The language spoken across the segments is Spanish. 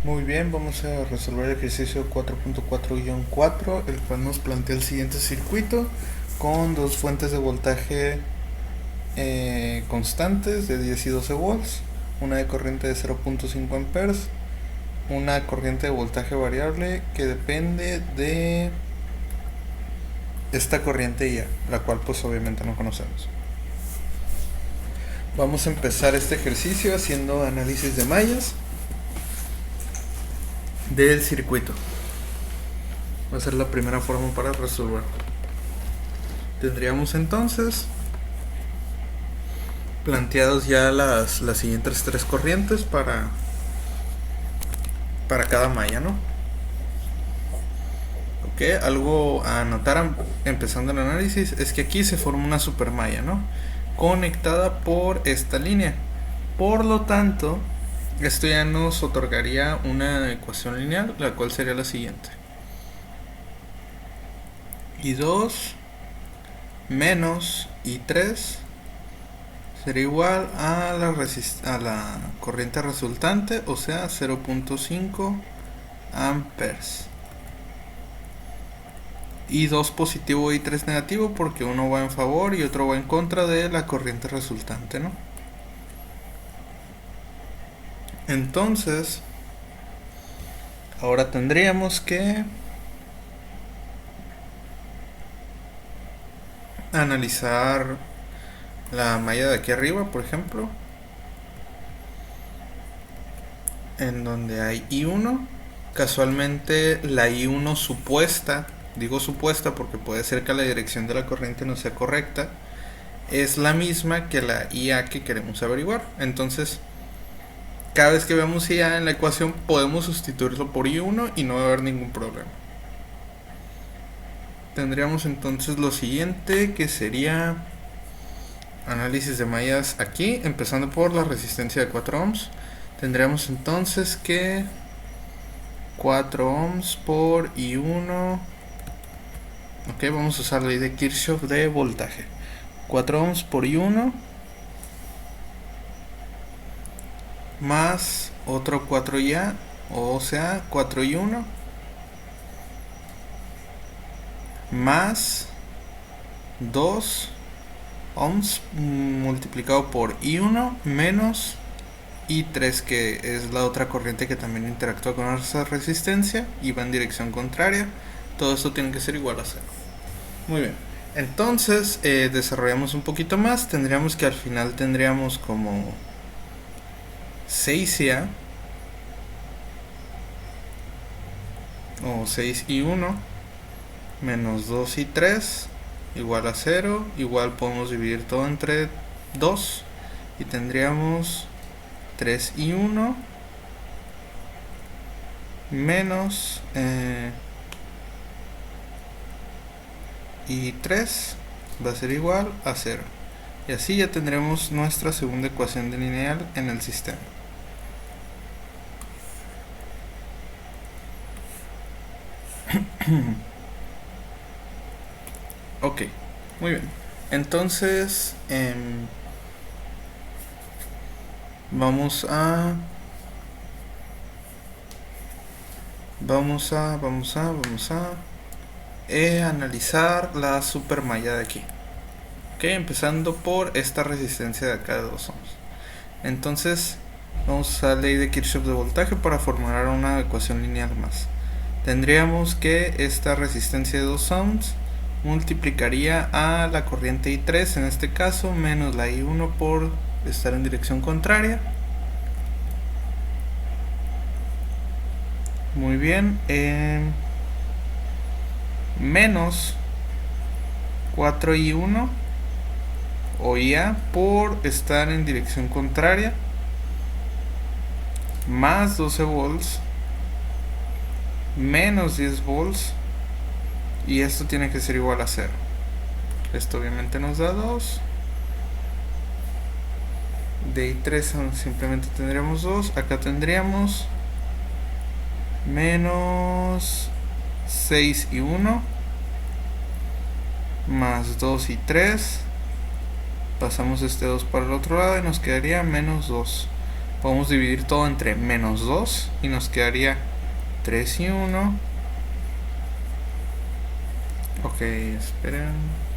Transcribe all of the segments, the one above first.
Muy bien, vamos a resolver el ejercicio 4.4-4, el cual nos plantea el siguiente circuito con dos fuentes de voltaje constantes de 10 y 12 volts, una de corriente de 0.5 amperes, una corriente de voltaje variable que depende de esta corriente IA, la cual pues obviamente no conocemos. Vamos a empezar este ejercicio haciendo análisis de mallas del circuito. Va a ser la primera forma para resolver. Tendríamos entonces planteados ya las siguientes tres corrientes para cada malla, ¿no? Ok, algo a anotar empezando el análisis es que aquí se forma una supermalla, ¿no? Conectada por esta línea. Por lo tanto, esto ya nos otorgaría una ecuación lineal, la cual sería la siguiente. I2 menos I3 será igual a la corriente resultante, o sea 0.5 amperes. Y 2 positivo y 3 negativo, porque uno va en favor y otro va en contra de la corriente resultante, ¿no? Entonces, ahora tendríamos que analizar la malla de aquí arriba, por ejemplo, en donde hay I1. Casualmente la I1 supuesta, digo supuesta porque puede ser que la dirección de la corriente no sea correcta, es la misma que la IA que queremos averiguar. Entonces, cada vez que veamos IA en la ecuación podemos sustituirlo por I1 y no va a haber ningún problema. Tendríamos entonces lo siguiente, que sería análisis de mallas aquí, empezando por la resistencia de 4 ohms. Tendríamos entonces que 4 ohms por I1. Ok, vamos a usar la ley de Kirchhoff de voltaje. 4 ohms por I1 más otro 4 ya, o sea 4 I1 más 2 ohms multiplicado por I1 menos I3, que es la otra corriente que también interactúa con esa resistencia y va en dirección contraria. Todo esto tiene que ser igual a 0. Muy bien, entonces desarrollamos un poquito más. Tendríamos que al final tendríamos como 6 IA o 6 y 1 menos 2 y 3 igual a 0. Igual podemos dividir todo entre 2 y tendríamos 3 y 1 menos y 3 va a ser igual a 0. Y así ya tendremos nuestra segunda ecuación de lineal en el sistema. Ok, muy bien. Entonces, vamos a analizar la supermalla de aquí. Ok, empezando por esta resistencia de acá de 2 ohms. Entonces, vamos a usar la ley de Kirchhoff de voltaje para formular una ecuación lineal más. Tendríamos que esta resistencia de 2 ohms multiplicaría a la corriente I3 en este caso menos la I1 por estar en dirección contraria. Muy bien, menos 4I1 o IA por estar en dirección contraria más 12 volts menos 10 volts, y esto tiene que ser igual a 0. Esto obviamente nos da 2. De I3 simplemente tendríamos 2. Acá tendríamos menos 6 y 1 más 2 y 3. Pasamos este 2 para el otro lado y nos quedaría menos 2. Podemos dividir todo entre menos 2 y nos quedaría 3 y 1. Ok, esperen.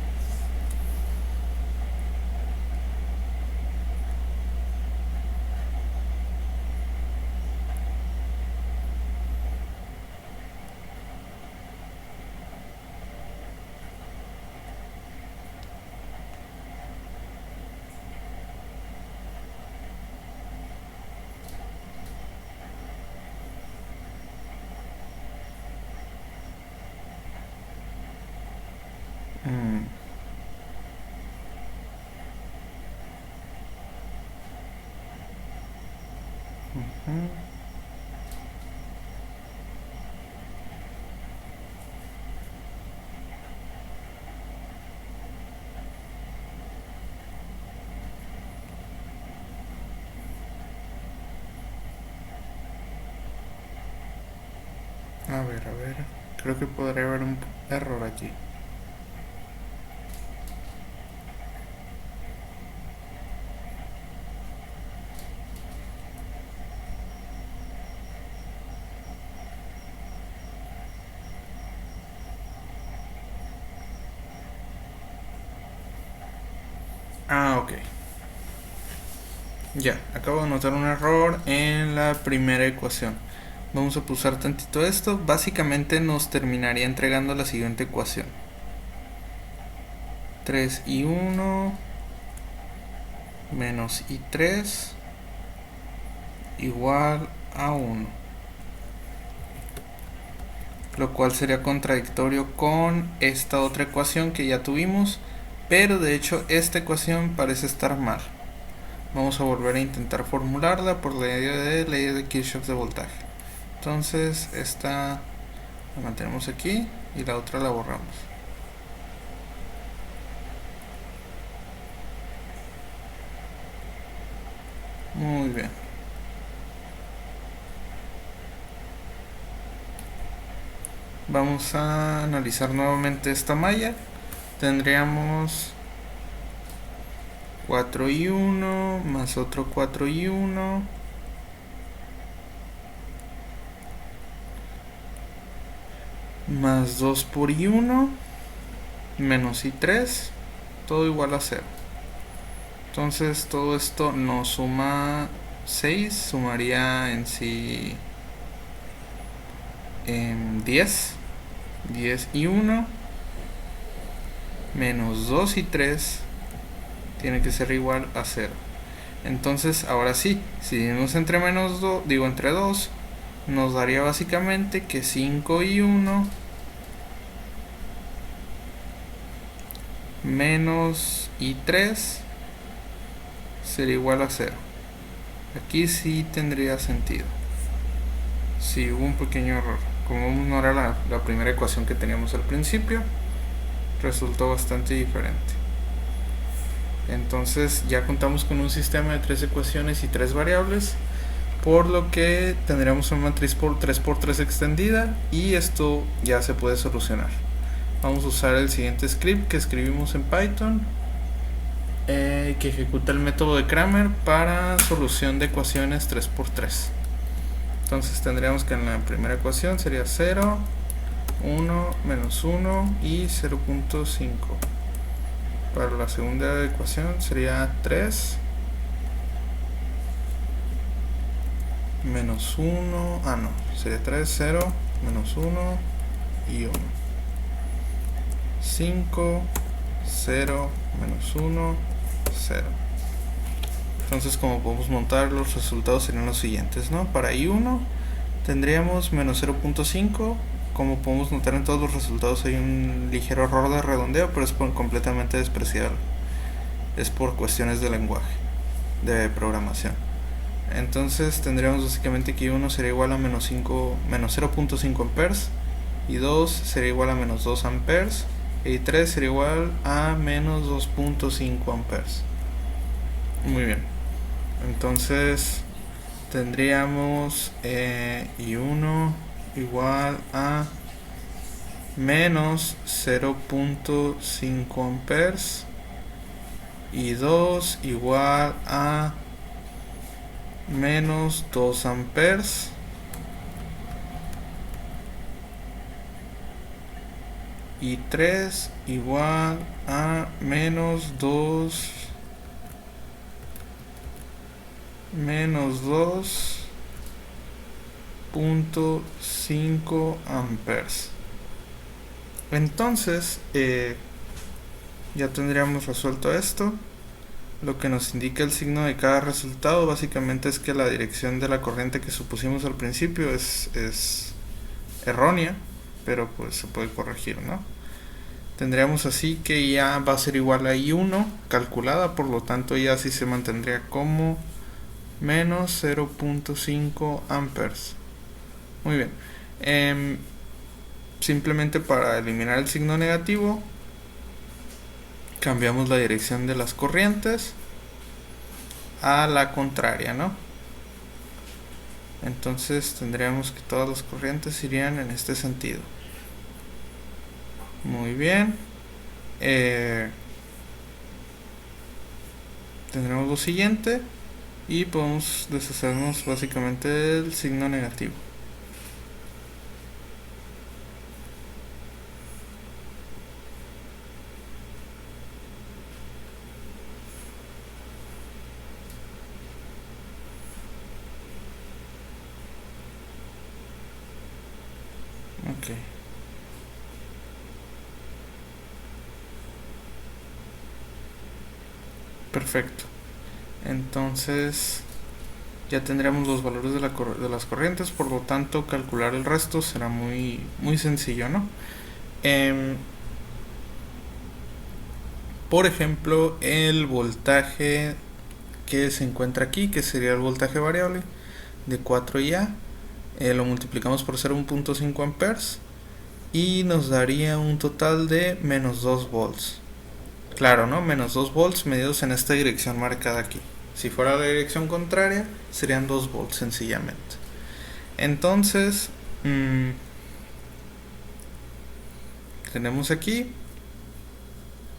A ver. Creo que podría haber un error aquí. Ok. Ya, acabo de notar un error en la primera ecuación. Vamos a pulsar tantito esto. Básicamente nos terminaría entregando la siguiente ecuación. 3 y 1 menos y 3 igual a 1. Lo cual sería contradictorio con esta otra ecuación que ya tuvimos. Pero de hecho esta ecuación parece estar mal. Vamos a volver a intentar formularla por ley de Kirchhoff de voltaje. Entonces esta la mantenemos aquí y la otra la borramos. Muy bien. Vamos a analizar nuevamente esta malla. Tendríamos 4 y 1 más otro 4 y 1 más 2 por y 1 menos y 3, todo igual a 0. Entonces todo esto nos suma 6, sumaría en sí 10 y 1 menos 2 y 3 tiene que ser igual a 0. Entonces ahora sí, si dividimos entre menos 2, entre 2, nos daría básicamente que 5 y 1 menos y 3 sería igual a 0. Aquí sí tendría sentido. Sí, hubo un pequeño error. Como no era la primera ecuación que teníamos al principio, resultó bastante diferente. Entonces ya contamos con un sistema de 3 ecuaciones y 3 variables, por lo que tendríamos una matriz por 3x3 extendida y esto ya se puede solucionar. Vamos a usar el siguiente script que escribimos en Python, que ejecuta el método de Cramer para solución de ecuaciones 3x3. Entonces tendríamos que en la primera ecuación sería 0, 1, menos 1 y 0.5. Para la segunda ecuación sería 3 menos 1, sería 3, 0, menos 1 y 1. 5, 0, menos 1, 0. Entonces, como podemos montar, los resultados serían los siguientes, ¿no? Para I1 tendríamos menos 0.5. Como podemos notar en todos los resultados hay un ligero error de redondeo, pero es completamente despreciable. Es por cuestiones de lenguaje, de programación. Entonces tendríamos básicamente que I1 sería igual a menos 0.5 amperes, y 2 sería igual a menos 2 amperes, y 3 sería igual a menos 2.5 amperes. Muy bien. Entonces tendríamos I1 igual a menos 0.5 amperes y 2 igual a menos 2 amperes y 3 igual a menos 2.5 amperes. Entonces ya tendríamos resuelto esto. Lo que nos indica el signo de cada resultado básicamente es que la dirección de la corriente que supusimos al principio es errónea, pero pues se puede corregir, ¿no? Tendríamos así que ya va a ser igual a I1 calculada, por lo tanto ya así se mantendría como menos 0.5 amperes. Muy bien. Simplemente para eliminar el signo negativo cambiamos la dirección de las corrientes a la contraria, ¿no? Entonces tendríamos que todas las corrientes irían en este sentido. Muy bien. Tendremos lo siguiente y podemos deshacernos básicamente del signo negativo. Ok. Perfecto. Entonces ya tendríamos los valores de las corrientes, por lo tanto calcular el resto será muy sencillo, ¿no? Por ejemplo, el voltaje que se encuentra aquí, que sería el voltaje variable de 4A, lo multiplicamos por 0.5 amperes y nos daría un total de menos 2 volts. Claro, ¿no? Menos 2 volts medidos en esta dirección marcada aquí. Si fuera la dirección contraria, serían 2 volts sencillamente. Entonces, tenemos aquí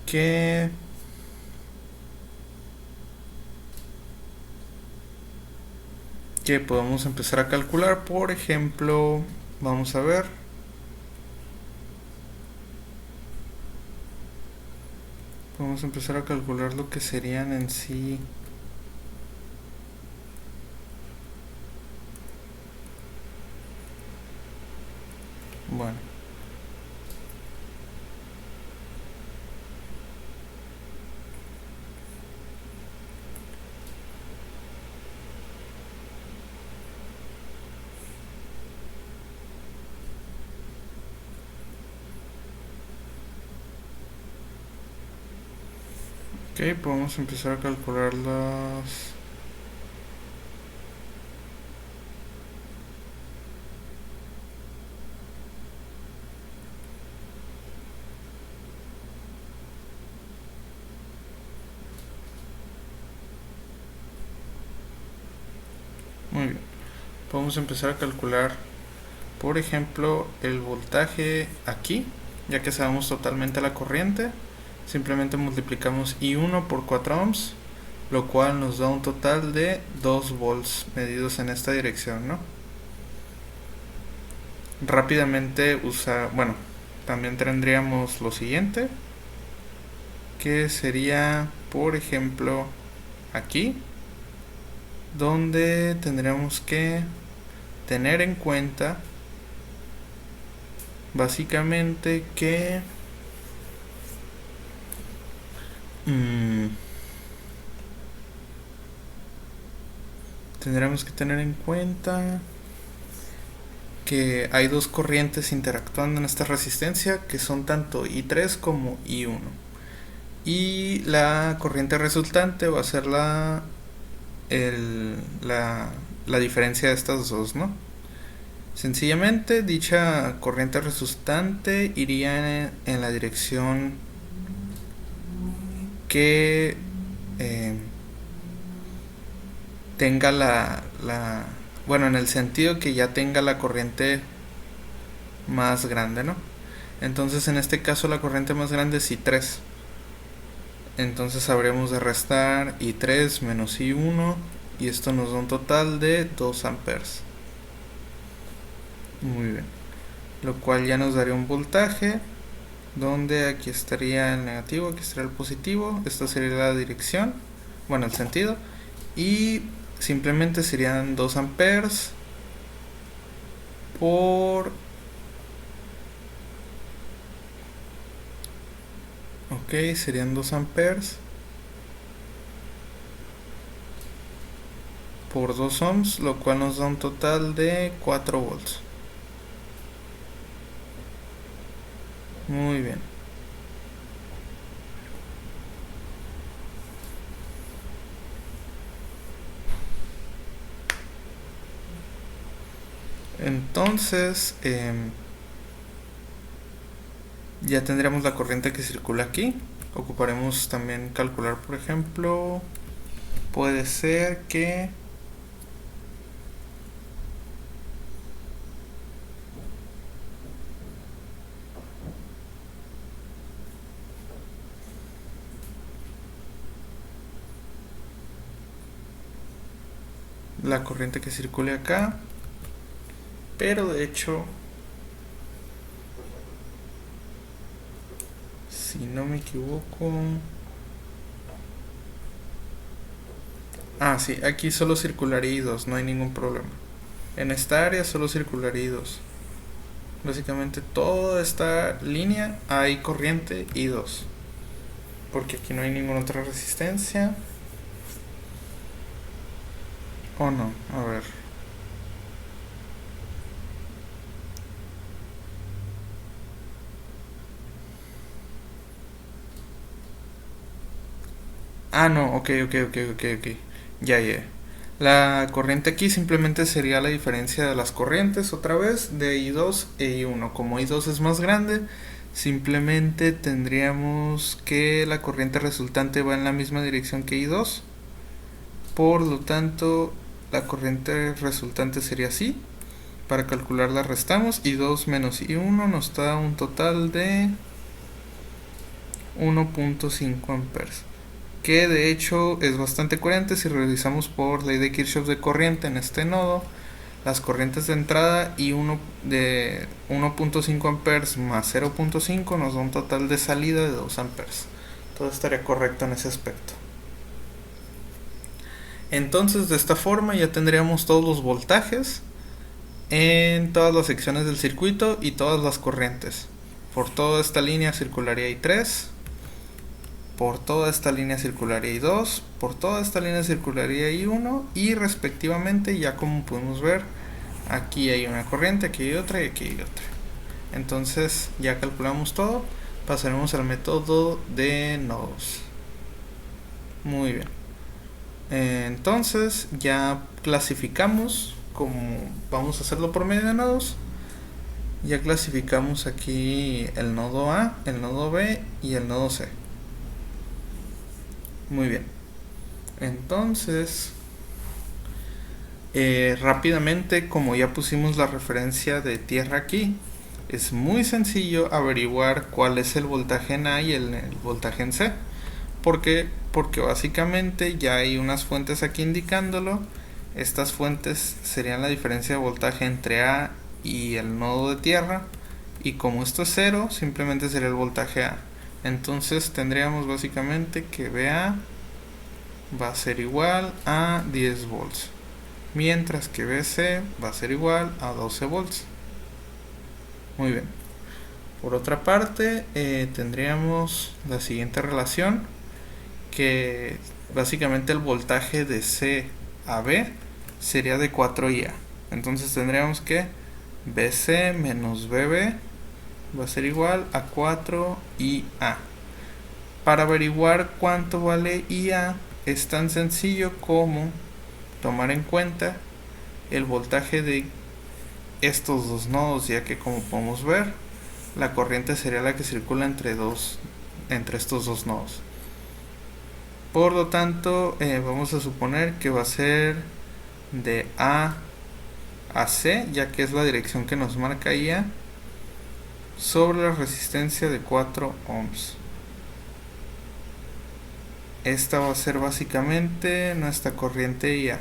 que podemos empezar a calcular. Por ejemplo, vamos a ver. Vamos a empezar a calcular lo que serían en sí. Bueno. Ok, podemos empezar a calcular las... Muy bien. Podemos empezar a calcular, por ejemplo, el voltaje aquí, ya que sabemos totalmente la corriente. Simplemente multiplicamos I1 por 4 ohms, lo cual nos da un total de 2 volts medidos en esta dirección, ¿no? Rápidamente también tendríamos lo siguiente, que sería, por ejemplo, aquí, donde tendríamos que tener en cuenta básicamente que tendremos que tener en cuenta que hay dos corrientes interactuando en esta resistencia, que son tanto I3 como I1, y la corriente resultante va a ser la diferencia de estas dos, ¿no? Sencillamente dicha corriente resultante iría en la dirección que tenga en el sentido que ya tenga la corriente más grande, ¿no? Entonces en este caso la corriente más grande es I3. Entonces habríamos de restar I3 menos I1 y esto nos da un total de 2 amperes. Muy bien, lo cual ya nos daría un voltaje donde aquí estaría el negativo, aquí estaría el positivo, esta sería la dirección, bueno, el sentido, y simplemente serían 2 amperes por... ok, serían 2 amperes por 2 ohms, lo cual nos da un total de 4 volts. Muy bien. Entonces, ya tendríamos la corriente que circula aquí. Ocuparemos también calcular, por ejemplo, puede ser que la corriente que circule acá, pero de hecho, si no me equivoco, sí, aquí solo circularía I2, no hay ningún problema. En esta área solo circularía I2. Básicamente toda esta línea hay corriente I2, porque aquí no hay ninguna otra resistencia. ¿O no? A ver. No, ok. Ya. La corriente aquí simplemente sería la diferencia de las corrientes otra vez de I2 e I1. Como I2 es más grande, simplemente tendríamos que la corriente resultante va en la misma dirección que I2. Por lo tanto, la corriente resultante sería así. Para calcularla restamos. I2 menos I1 nos da un total de 1.5 amperes. Que de hecho es bastante coherente si revisamos por ley de Kirchhoff de corriente en este nodo. Las corrientes de entrada y 1 de 1.5 amperes más 0.5 nos da un total de salida de 2 amperes. Todo estaría correcto en ese aspecto. Entonces de esta forma ya tendríamos todos los voltajes en todas las secciones del circuito y todas las corrientes. Por toda esta línea circularía I3, por toda esta línea circularía I2, por toda esta línea circularía I1 y respectivamente, ya como podemos ver, aquí hay una corriente, aquí hay otra y aquí hay otra. Entonces ya calculamos todo, pasaremos al método de nodos. Muy bien. Entonces ya clasificamos, como vamos a hacerlo por medio de nodos, ya clasificamos aquí el nodo A, el nodo B y el nodo C. Muy bien. Entonces, rápidamente, como ya pusimos la referencia de tierra aquí, es muy sencillo averiguar cuál es el voltaje en A y el voltaje en C. ¿Por qué? Porque básicamente ya hay unas fuentes aquí indicándolo. Estas fuentes serían la diferencia de voltaje entre A y el nodo de tierra. Y como esto es 0, simplemente sería el voltaje A. Entonces tendríamos básicamente que BA va a ser igual a 10 volts. Mientras que BC va a ser igual a 12 volts. Muy bien. Por otra parte, tendríamos la siguiente relación, que básicamente el voltaje de C a B sería de 4IA. Entonces tendríamos que BC menos BB va a ser igual a 4IA. Para averiguar cuánto vale IA es tan sencillo como tomar en cuenta el voltaje de estos dos nodos, ya que como podemos ver, la corriente sería la que circula entre estos dos nodos. Por lo tanto, vamos a suponer que va a ser de A a C, ya que es la dirección que nos marca IA, sobre la resistencia de 4 ohms. esta va a ser básicamente nuestra corriente IA.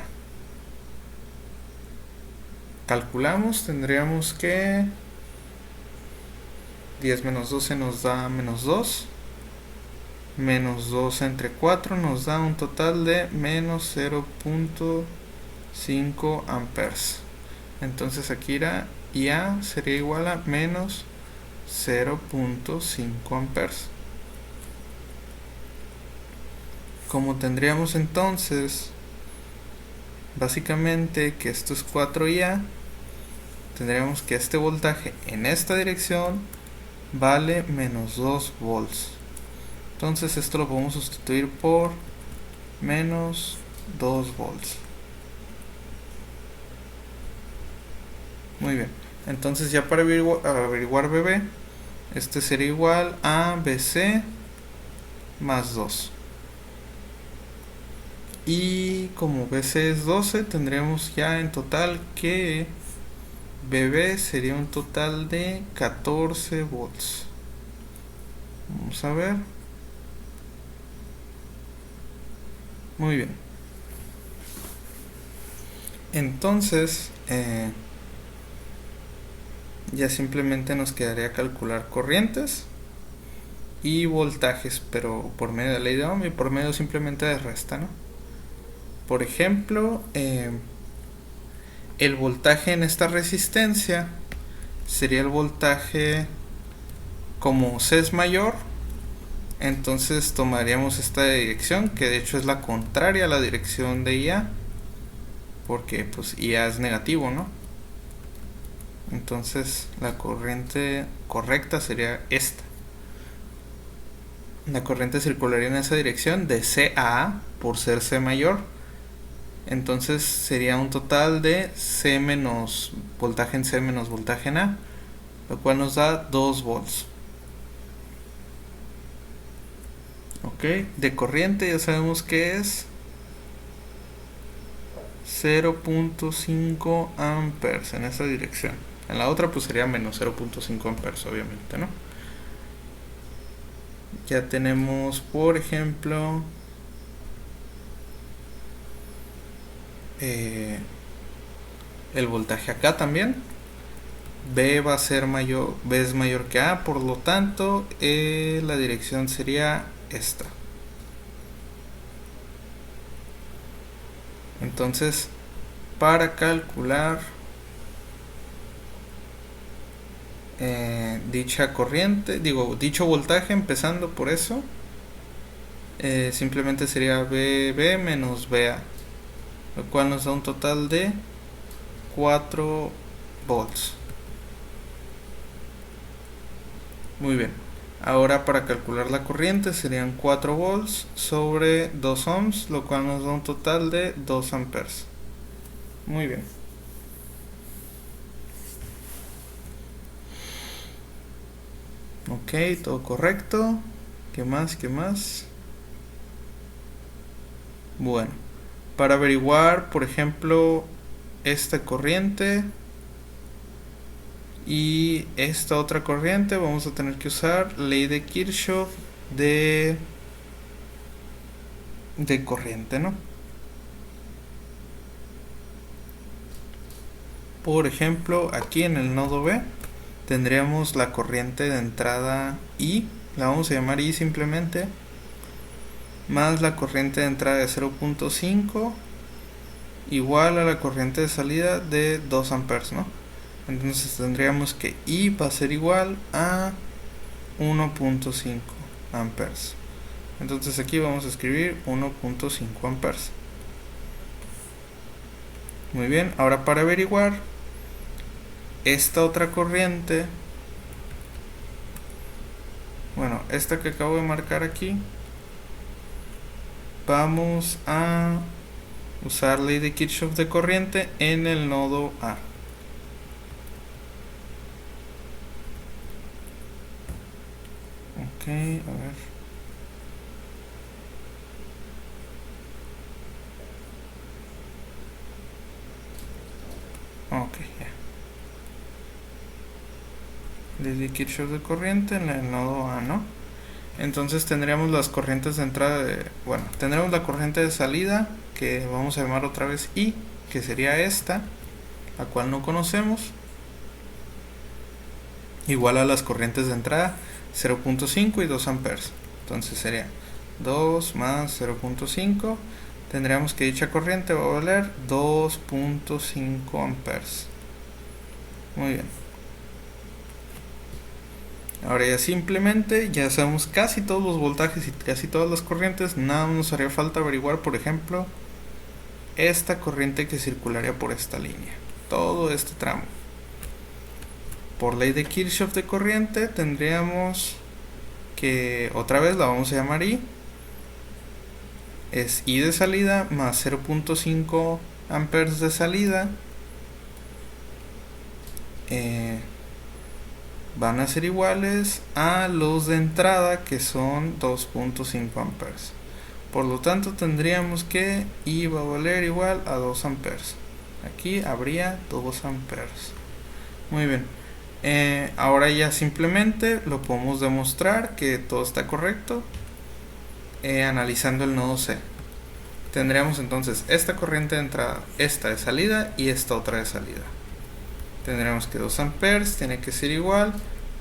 Calculamos, tendríamos que 10 menos 12 nos da menos 2. Menos 2 entre 4 nos da un total de menos 0.5 amperes. Entonces aquí irá IA sería igual a menos 0.5 amperes. Como tendríamos entonces básicamente que esto es 4IA, tendríamos que este voltaje en esta dirección vale menos 2 volts. Entonces esto lo podemos sustituir por menos 2 volts. Muy bien, entonces ya para averiguar BB, este sería igual a BC más 2. Y como BC es 12, tendremos ya en total que BB sería un total de 14 volts. Vamos a ver. Muy bien. Entonces, ya simplemente nos quedaría calcular corrientes y voltajes, pero por medio de la ley de Ohm y por medio simplemente de resta, ¿no? Por ejemplo, el voltaje en esta resistencia sería el voltaje, como C es mayor, entonces tomaríamos esta dirección, que de hecho es la contraria a la dirección de IA, porque pues IA es negativo, ¿no? Entonces la corriente correcta sería esta. La corriente circularía en esa dirección de C a A por ser C mayor. Entonces sería un total de C menos voltaje en C menos voltaje en A, lo cual nos da 2 volts. Ok, de corriente ya sabemos que es 0.5 amperes en esa dirección. En la otra pues sería menos 0.5 amperes, obviamente, ¿no? Ya tenemos, por ejemplo, el voltaje acá también. B va a ser mayor, B es mayor que A, por lo tanto la dirección sería esta. Entonces, para calcular dicha corriente, dicho voltaje, empezando por eso, simplemente sería BB menos BA, lo cual nos da un total de 4 volts. Muy bien, ahora para calcular la corriente serían 4 volts sobre 2 ohms, lo cual nos da un total de 2 amperes. Muy bien. Ok, todo correcto. ¿Qué más? ¿Qué más? Bueno, para averiguar, por ejemplo, esta corriente y esta otra corriente, vamos a tener que usar ley de Kirchhoff de corriente, ¿no? Por ejemplo, aquí en el nodo B tendríamos la corriente de entrada I, la vamos a llamar I simplemente, más la corriente de entrada de 0.5 igual a la corriente de salida de 2 amperes, ¿no? Entonces tendríamos que I va a ser igual a 1.5 amperes. Entonces aquí vamos a escribir 1.5 amperes. Muy bien, ahora para averiguar esta otra corriente, bueno, esta que acabo de marcar aquí, vamos a usar ley de Kirchhoff de corriente en el nodo A. Ok, a ver. Ok, ya. Ley de Kirchhoff de corriente en el nodo A, ¿no? Entonces tendríamos las corrientes de entrada bueno, tendremos la corriente de salida que vamos a llamar otra vez I, que sería esta, la cual no conocemos, igual a las corrientes de entrada 0.5 y 2 amperes. Entonces sería 2 más 0.5, tendríamos que dicha corriente va a valer 2.5 amperes. Muy bien. Ahora ya simplemente ya sabemos casi todos los voltajes y casi todas las corrientes. Nada más nos haría falta averiguar, por ejemplo, esta corriente que circularía por esta línea, todo este tramo. Por ley de Kirchhoff de corriente tendríamos que, otra vez la vamos a llamar I, es I de salida más 0.5 amperes de salida, van a ser iguales a los de entrada, que son 2.5 amperes. Por lo tanto tendríamos que I va a valer igual a 2 amperes. Aquí habría 2 amperes. Muy bien. Ahora ya simplemente lo podemos demostrar que todo está correcto analizando el nodo C. Tendríamos entonces esta corriente de entrada, esta de salida y esta otra de salida. Tendremos que 2 amperes tiene que ser igual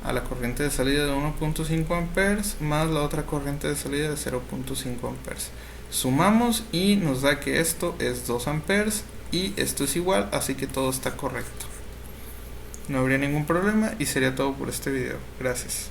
a la corriente de salida de 1.5 amperes más la otra corriente de salida de 0.5 amperes. Sumamos y nos da que esto es 2 amperes y esto es igual, así que todo está correcto. No habría ningún problema y sería todo por este video. Gracias.